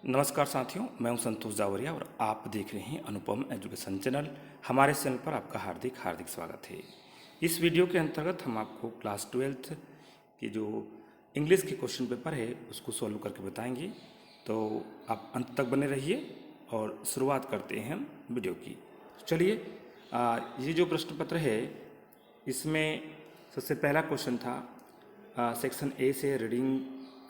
नमस्कार साथियों, मैं हूं संतोष जावरिया और आप देख रहे हैं अनुपम एजुकेशन चैनल। हमारे चैनल पर आपका हार्दिक हार्दिक स्वागत है। इस वीडियो के अंतर्गत हम आपको क्लास 12th की जो इंग्लिश के क्वेश्चन पेपर है उसको सॉल्व करके बताएंगे, तो आप अंत तक बने रहिए और शुरुआत करते हैं हम वीडियो की। चलिए, ये जो प्रश्न पत्र है इसमें सबसे पहला क्वेश्चन था, सेक्शन ए से रीडिंग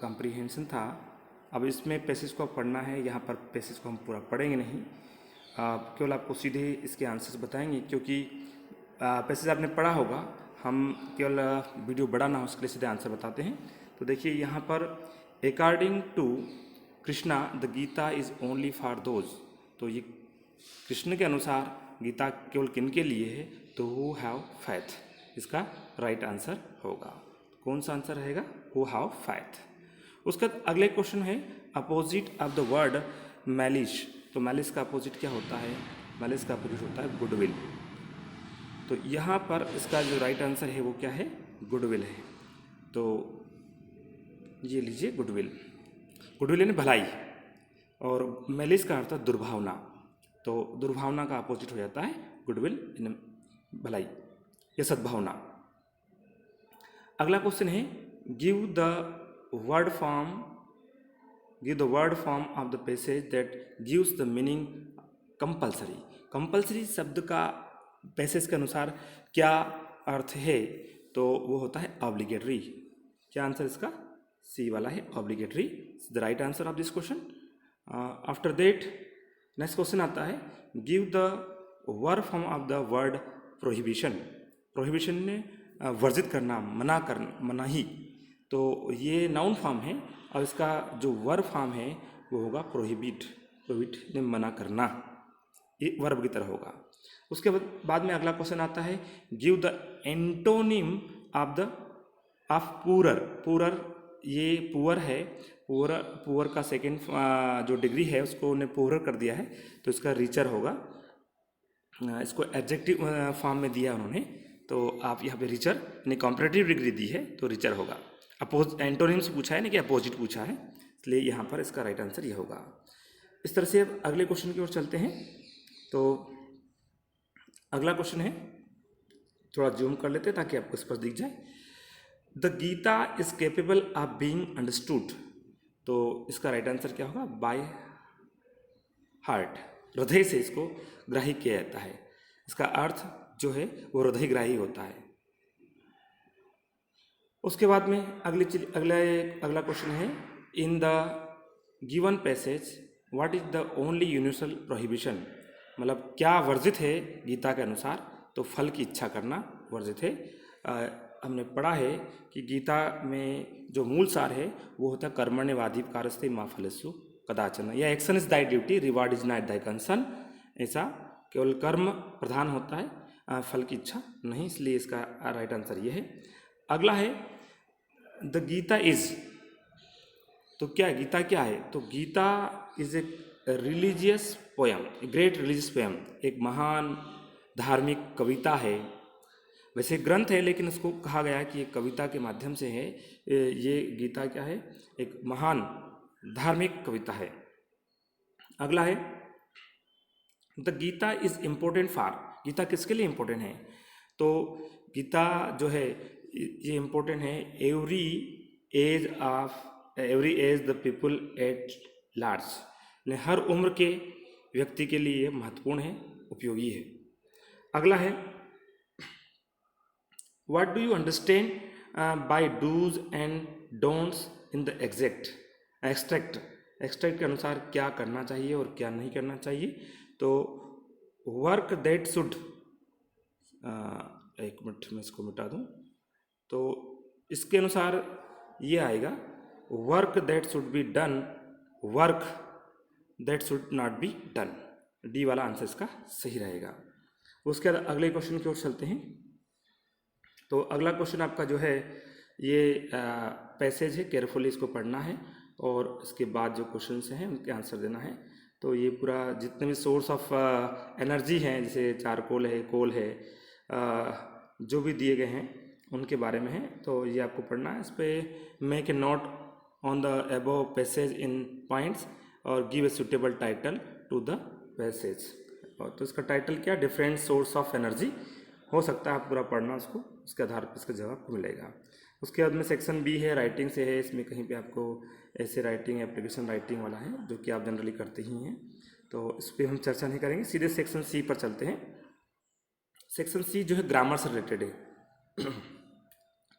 कॉम्प्रिहेंशन था। अब इसमें पैसेज को पढ़ना है। यहाँ पर पैसेज को हम पूरा पढ़ेंगे नहीं, केवल आपको सीधे इसके आंसर्स बताएंगे, क्योंकि पैसेज आपने पढ़ा होगा। हम केवल वीडियो बड़ा ना हो इसके लिए सीधे आंसर बताते हैं। तो देखिए यहाँ पर, according to Krishna the Gita is only for those. तो ये कृष्ण के अनुसार गीता केवल किन के लिए है? तो हु हैव फैथ, इसका राइट आंसर होगा। कौन सा आंसर रहेगा? Who have faith. उसका अगले क्वेश्चन है, अपोजिट ऑफ द वर्ड मैलिश। तो मैलिश का अपोजिट क्या होता है? मैलिश का अपोजिट होता है गुडविल। तो यहाँ पर इसका जो राइट आंसर है वो क्या है? गुडविल है। तो ये लीजिए गुडविल। गुडविल यानी भलाई, और मैलिश का अर्थ है दुर्भावना। तो दुर्भावना का अपोजिट हो जाता है गुडविल यानी भलाई या सद्भावना। अगला क्वेश्चन है, give the word form of the passage that gives the meaning compulsory। Compulsory शब्द का पैसेज के अनुसार क्या अर्थ है? तो वो होता है ऑब्लिगेटरी। क्या आंसर इसका? सी वाला है, obligatory the right answer of this question. After that next question आता है, give the verb form of the word prohibition. Prohibition ने वर्जित करना, मनाही। तो ये नाउन फॉर्म है और इसका जो वर्ब फॉर्म है वो होगा प्रोहिबिट। प्रोहिबिट ने मना करना, ये वर्ब की तरह होगा। उसके बाद में अगला क्वेश्चन आता है, give the antonym of poor. Poor, ये पुअर है। पुअर का सेकेंड जो डिग्री है उसको उन्हें पुअर कर दिया है, तो इसका रिचर होगा। इसको एडजेक्टिव फॉर्म में दिया उन्होंने, तो आप यहाँ पे रिचर यानी कॉम्परेटिव डिग्री दी है तो रिचर होगा। एंटोनिम्स पूछा है ना कि अपोजिट पूछा है, इसलिए यहाँ पर इसका राइट आंसर यह होगा। इस तरह से अब अगले क्वेश्चन की ओर चलते हैं। तो अगला क्वेश्चन है, थोड़ा जूम कर लेते हैं ताकि आपको स्पष्ट दिख जाए। The Gita is capable of being understood. तो इसका राइट आंसर क्या होगा? बाय हार्ट, हृदय से इसको ग्राही किया जाता है। इसका अर्थ जो है वो हृदयग्राही होता है। उसके बाद में अगला क्वेश्चन है, in the given passage what is the only universal prohibition. मतलब क्या वर्जित है गीता के अनुसार? तो फल की इच्छा करना वर्जित है। हमने पढ़ा है कि गीता में जो मूल सार है वो होता है कर्मण्येवाधिकारस्ते मा फलेषु कदाचन, या action is thy duty, reward is not thy concern. ऐसा केवल कर्म प्रधान होता है, फल की इच्छा नहीं, इसलिए इसका राइट आंसर ये है। अगला है, द गीता इज। तो क्या गीता क्या है? तो Gita is a religious poem, a great religious poem, एक महान धार्मिक कविता है। वैसे ग्रंथ है लेकिन उसको कहा गया कि एक कविता के माध्यम से है। ये गीता क्या है? एक महान धार्मिक कविता है। अगला है, the Gita is important for. Gita किसके लिए इम्पोर्टेंट है? तो गीता जो है ये इम्पोर्टेंट है every age the people at large. हर उम्र के व्यक्ति के लिए महत्वपूर्ण है, उपयोगी है। अगला है, what do you understand by do's and don'ts in the extract. Extract के अनुसार क्या करना चाहिए और क्या नहीं करना चाहिए? तो वर्क दैट शुड, एक मिनट में इसको मिटा दूं। तो इसके अनुसार ये आएगा, work that should be done, work that should not be done. D वाला आंसर इसका सही रहेगा। उसके बाद अगले क्वेश्चन की ओर चलते हैं। तो अगला क्वेश्चन आपका जो है ये पैसेज है, केयरफुली इसको पढ़ना है और इसके बाद जो क्वेश्चंस हैं उनके आंसर देना है। तो ये पूरा जितने भी सोर्स ऑफ एनर्जी हैं, जैसे चारकोल है, कोल है, जो भी दिए गए हैं उनके बारे में है, तो ये आपको पढ़ना है। इस पर make a note on the above passage in points. और give a suitable title to the passage. और तो इसका टाइटल क्या, डिफरेंट सोर्स ऑफ एनर्जी हो सकता है, आप पूरा पढ़ना उसको, उसके आधार पर इसका जवाब मिलेगा। उसके बाद में सेक्शन बी है, राइटिंग से है। इसमें कहीं पे आपको ऐसे राइटिंग, एप्लीकेशन राइटिंग वाला है जो कि आप जनरली करते ही हैं, तो इस पर हम चर्चा नहीं करेंगे, सीधे सेक्शन सी पर चलते हैं। सेक्शन सी जो है ग्रामर से रिलेटेड है।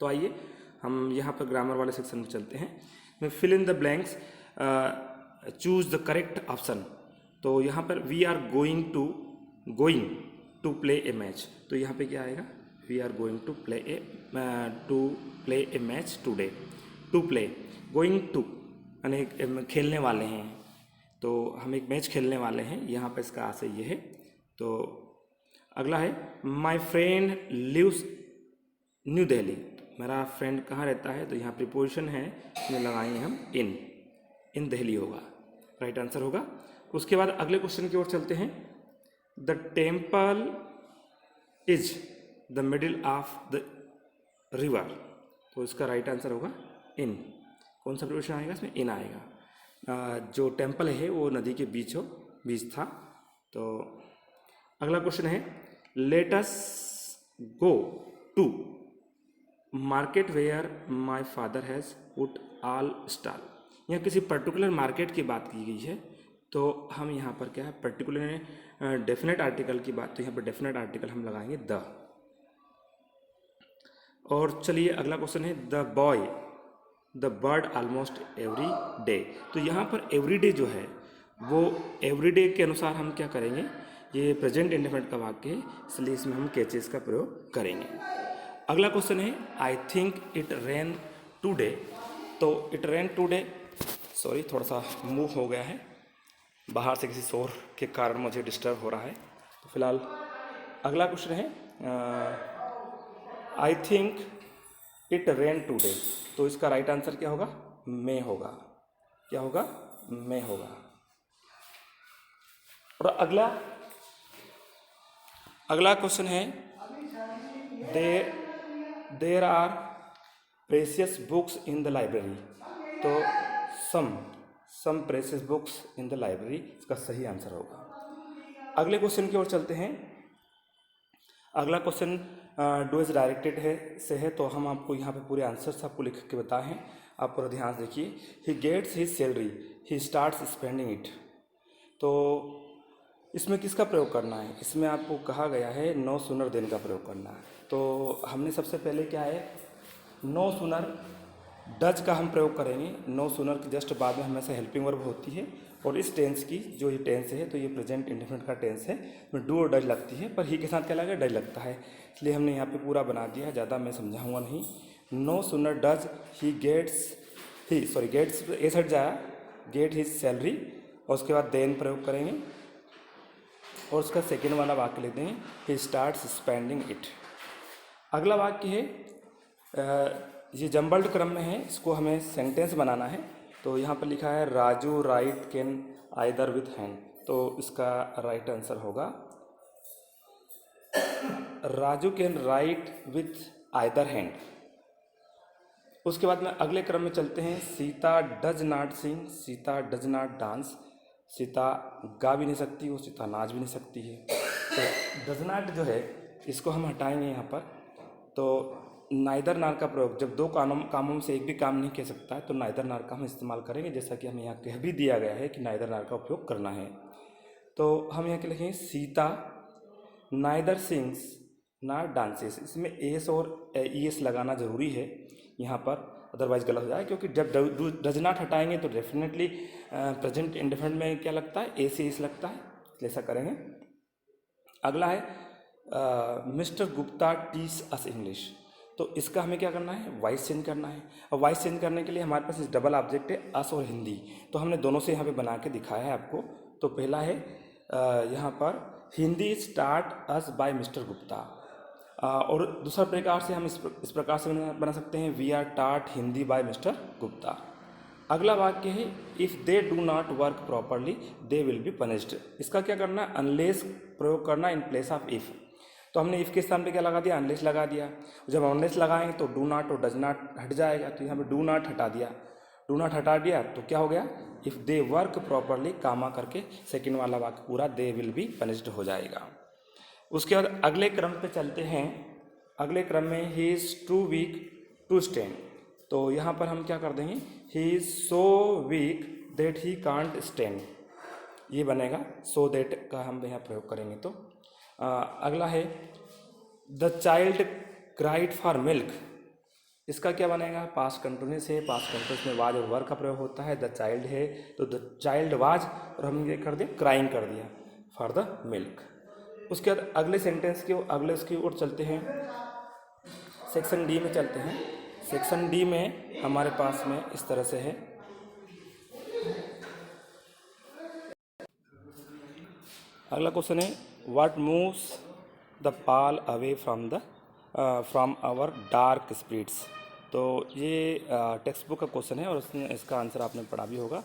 तो आइए हम यहाँ पर ग्रामर वाले सेक्शन में चलते हैं। Fill in the blanks, choose the correct option. तो यहाँ पर we are going to play a match, तो यहाँ पे क्या आएगा, we are going to play a match today. To play, going to यानी खेलने वाले हैं, तो हम एक मैच खेलने वाले हैं, यहाँ पर इसका आशय ये है। तो अगला है my friend lives New Delhi, मेरा फ्रेंड कहाँ रहता है, तो यहाँ प्रीपोजिशन है, इसमें लगाएंगे हम इन दिल्ली होगा, राइट आंसर होगा। उसके बाद अगले क्वेश्चन की ओर चलते हैं। The temple is the middle of the river, तो इसका राइट आंसर होगा इन। कौन सा प्रीपोजिशन आएगा इसमें, इन आएगा। जो टेम्पल है वो नदी के बीच था। तो अगला क्वेश्चन है let us go to market where my father has put all stall. यहाँ किसी पर्टिकुलर मार्केट की बात की गई है, तो हम यहाँ पर क्या है, पर्टिकुलर डेफिनेट आर्टिकल की बात, तो यहाँ पर डेफिनेट आर्टिकल हम लगाएंगे द। और चलिए अगला क्वेश्चन है the boy the bird almost every day. तो यहाँ पर एवरी डे जो है वो एवरी डे के अनुसार हम क्या करेंगे, ये प्रेजेंट इंडेफिनिट का वाक्य है, इसलिए इसमें हम कैचेस का प्रयोग करेंगे। अगला क्वेश्चन है I think it rain today. तो इट रेन टूडे, सॉरी थोड़ा सा मूव हो गया है, बाहर से किसी शोर के कारण मुझे डिस्टर्ब हो रहा है। तो फिलहाल अगला क्वेश्चन है I think it rain today, तो इसका राइट आंसर क्या होगा, मे होगा। क्या होगा, मे होगा। और अगला क्वेश्चन है there are precious books in the library. तो some precious books in the library, इसका सही आंसर होगा। अगले क्वेश्चन की ओर चलते हैं। अगला क्वेश्चन डू इज डायरेक्टेड है, तो हम आपको यहाँ पे पूरे आंसर्स आपको लिख के बताए हैं, आप पूरा ध्यान से देखिए। He gets his salary, he starts spending it. तो इसमें किसका प्रयोग करना है, इसमें आपको कहा गया है नो सूनर देन का प्रयोग करना है। तो हमने सबसे पहले क्या है, नो सूनर डज का हम प्रयोग करेंगे। नो सूनर के जस्ट बाद में हमेशा हेल्पिंग वर्ब होती है, और इस टेंस की जो ये टेंस है, तो ये प्रेजेंट इंडेफिनिट का टेंस है, इसमें डू और डज लगती है, पर ही के साथ क्या लगेगा, डज लगता है, इसलिए हमने यहाँ पे पूरा बना दिया, ज़्यादा मैं समझाऊंगा नहीं। No sooner does he gets a हट जाए, गेट हिज सैलरी, और उसके बाद देन प्रयोग करेंगे, और उसका सेकेंड वाला वाक्य लिख देंगे ही स्टार्ट्स स्पेंडिंग इट। अगला वाक्य है ये जम्बल्ड क्रम में है, इसको हमें सेंटेंस बनाना है। तो यहाँ पर लिखा है Raju write can either with hand, तो इसका राइट आंसर होगा Raju can write with either hand. उसके बाद में अगले क्रम में चलते हैं। Sita does not sing, Sita does not dance, Sita गा भी नहीं सकती, वो सीता नाच भी नहीं सकती है। तो डज नॉट जो है इसको हम हटाएंगे यहाँ पर। तो नाइदर नार का प्रयोग, जब दो कामों में से एक भी काम नहीं कह सकता है, तो नाइदर नार का हम इस्तेमाल करेंगे, जैसा कि हमें यहाँ कह भी दिया गया है कि नाइदर नार का उपयोग करना है। तो हम यहाँ के लिखेंगे Sita neither sings not dances, इसमें एस और ईएस लगाना जरूरी है यहाँ पर, अदरवाइज गलत हो जाए, क्योंकि जब डज नॉट हटाएंगे तो डेफिनेटली प्रेजेंट इंडेफिनिट में क्या लगता है, ए से एस लगता है, ऐसा करेंगे। अगला है mister Gupta teach us English. तो इसका हमें क्या करना है, वॉइस चेंज करना है, और वॉइस चेंज करने के लिए हमारे पास डबल ऑब्जेक्ट है अस और हिंदी, तो हमने दोनों से यहाँ पे बना के दिखाया है आपको। तो पहला है यहाँ पर हिंदी स्टार्ट अस बाय मिस्टर गुप्ता, और दूसरा प्रकार से हम इस प्रकार से बना सकते हैं वी आर टाट हिंदी बाय मिस्टर गुप्ता। अगला वाक्य है if they do not work properly they will be punished. इसका क्या करना है, अनलेस प्रयोग करना इन प्लेस ऑफ इफ़। तो हमने इफ़ के स्थान पे क्या लगा दिया, अनलेस लगा दिया। जब अनलेस लगाएंगे तो डू नॉट और डज नॉट हट जाएगा, तो यहाँ पे डू नॉट हटा दिया। डू नॉट हटा दिया तो क्या हो गया, इफ़ दे वर्क प्रॉपरली, कामा करके सेकंड वाला वाक्य पूरा दे विल बी पनिश्ड हो जाएगा। उसके बाद अगले क्रम पे चलते हैं। अगले क्रम में he is too weak to stand, तो यहाँ पर हम क्या कर देंगे, he is so weak that he can't stand, ये बनेगा सो दैट का हम यहाँ प्रयोग करेंगे। तो अगला है the child cried for milk, इसका क्या बनेगा, पास्ट कंटिन्यूस है, पास्ट कंटिन्यूस में वाज और वर का प्रयोग होता है। द चाइल्ड है तो द चाइल्ड वाज, और हम ये कर दिया क्राइंग कर दिया फॉर द मिल्क। उसके बाद अगले सेंटेंस की अगले उसकी ओर चलते हैं, सेक्शन डी में चलते हैं। सेक्शन डी में हमारे पास में इस तरह से है, अगला क्वेश्चन है what moves the pall away from our dark spirits. तो ये टेक्स्ट बुक का क्वेश्चन है और उसमें इसका आंसर आपने पढ़ा भी होगा,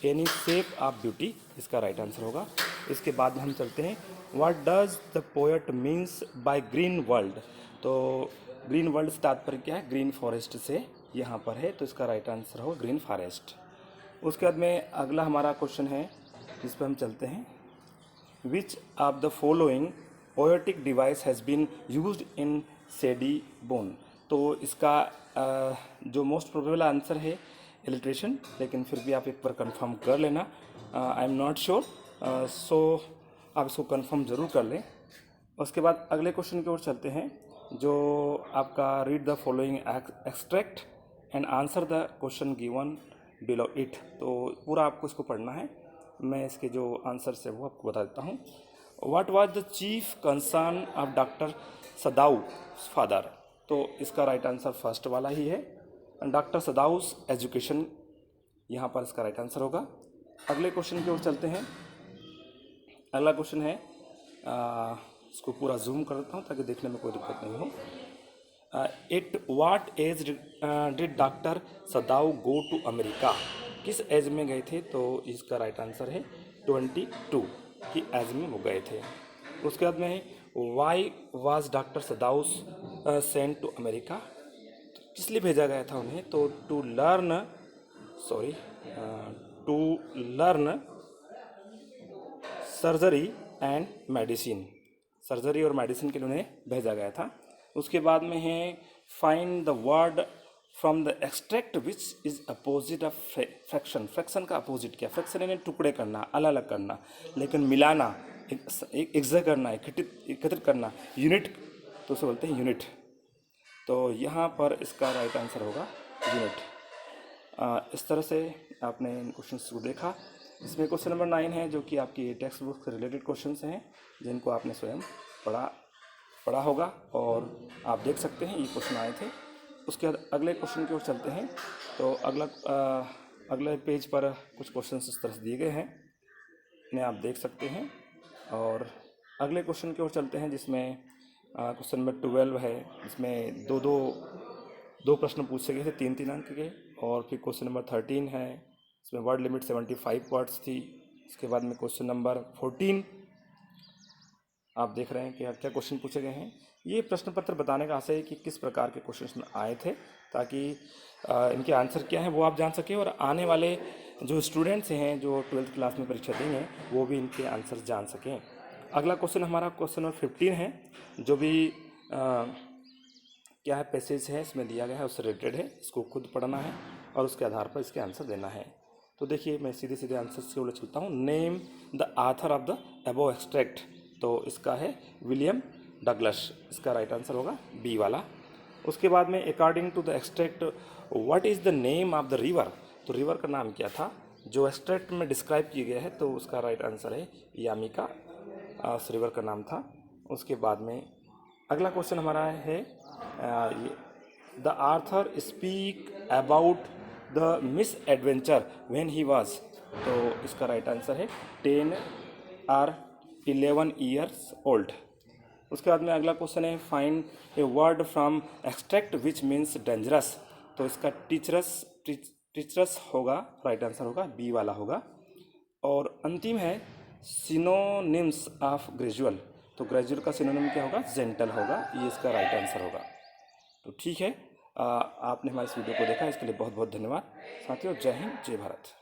एनी शेप ऑफ ब्यूटी इसका राइट आंसर होगा। इसके बाद में हम चलते हैं what does the poet means by green world. तो ग्रीन वर्ल्ड से तात्पर्य क्या है, ग्रीन फॉरेस्ट से यहाँ पर है, तो इसका राइट आंसर होगा ग्रीन फॉरेस्ट। उसके बाद में अगला हमारा क्वेश्चन है जिस पर हम चलते हैं, which of the following poetic device has been used in सेडी बोन। तो इसका जो मोस्ट प्रोबेबल आंसर है इलिट्रेशन, लेकिन फिर भी आप एक बार कंफर्म कर लेना, आई एम नॉट श्योर, सो आप इसको कंफर्म ज़रूर कर लें। उसके बाद अगले क्वेश्चन की ओर चलते हैं, जो आपका read the following extract and answer the question given below it. तो पूरा आपको इसको पढ़ना है, मैं इसके जो आंसर्स है वो आपको बता देता हूँ। What was the chief concern of doctor Sadao father. तो इसका राइट आंसर फर्स्ट वाला ही है, डॉक्टर सदाउस एजुकेशन, यहाँ पर इसका राइट आंसर होगा। अगले क्वेश्चन की ओर चलते हैं। अगला क्वेश्चन है, इसको पूरा जूम कर देता हूँ ताकि देखने में कोई दिक्कत नहीं हो। At what age did doctor Sadao go to America, किस एज में गए थे। तो इसका राइट आंसर है 22 की एज में वो गए थे। उसके बाद में why was doctor Sadao's sent to America, किस लिए भेजा गया था उन्हें, तो to learn surgery and medicine, surgery और मेडिसिन के लिए उन्हें भेजा गया था। उसके बाद में है find the word from the extract which is opposite of fraction. Fraction का अपोजिट क्या, फ्रैक्शन यानी टुकड़े करना, अलग अलग करना, लेकिन मिलाना, एक करना, एकत्रित करना, यूनिट, तो उसे बोलते हैं यूनिट। तो यहाँ पर इसका राइट आंसर होगा यूनिट। इस तरह से आपने इन क्वेश्चंस को देखा। इसमें क्वेश्चन नंबर 9 है जो कि आपकी टेक्स्ट बुक से रिलेटेड क्वेश्चंस हैं, जिनको आपने स्वयं पढ़ा होगा और आप देख सकते हैं ये क्वेश्चन आए थे। उसके बाद अगले क्वेश्चन की ओर चलते हैं। तो अगले पेज पर कुछ क्वेश्चंस इस तरह से दिए गए हैं, इन्हें आप देख सकते हैं। और अगले क्वेश्चन की ओर चलते हैं, जिसमें क्वेश्चन नंबर 12 है, जिसमें दो प्रश्न पूछे गए थे 3-3 अंक के। और फिर क्वेश्चन नंबर 13 है, इसमें वर्ड लिमिट 75 वर्ड्स थी। इसके बाद में क्वेश्चन नंबर 14 आप देख रहे हैं कि क्या क्वेश्चन पूछे गए हैं। ये प्रश्न पत्र बताने का आशय है कि किस प्रकार के क्वेश्चन में आए थे, ताकि इनके आंसर क्या हैं वो आप जान सकें, और आने वाले जो स्टूडेंट्स हैं जो 12th क्लास में परीक्षा देंगे वो भी इनके आंसर जान सकें। अगला क्वेश्चन हमारा क्वेश्चन नंबर 15 है, जो भी क्या है पैसेज है इसमें दिया गया है उससे रिलेटेड है, इसको खुद पढ़ना है और उसके आधार पर इसके आंसर देना है। तो देखिए मैं सीधे सीधे आंसर से बोले चलता हूँ। Name the author of the above extract, तो इसका है विलियम डगलस, इसका राइट आंसर होगा बी वाला। उसके बाद में according to the extract what is the name of the river, river रिवर का नाम क्या था जो एक्सट्रैक्ट में डिस्क्राइब किया गया है, तो उसका राइट आंसर है यामिका, उस रिवर का नाम था। उसके बाद में अगला क्वेश्चन हमारा है the Arthur speak about the miss adventure when he was, तो इसका राइट आंसर है 10 और 11 ईयर्स ओल्ड। उसके बाद में अगला क्वेश्चन है find a word from extract which means dangerous, तो इसका टीचरस होगा, राइट आंसर होगा बी वाला होगा। और अंतिम है सिनोनिम्स ऑफ ग्रेजुअल, तो ग्रेजुअल का सिनोनिम क्या होगा, जेंटल होगा, ये इसका राइट आंसर होगा। तो ठीक है, आपने हमारे इस वीडियो को देखा, इसके लिए बहुत बहुत धन्यवाद साथियों। जय हिंद, जय भारत।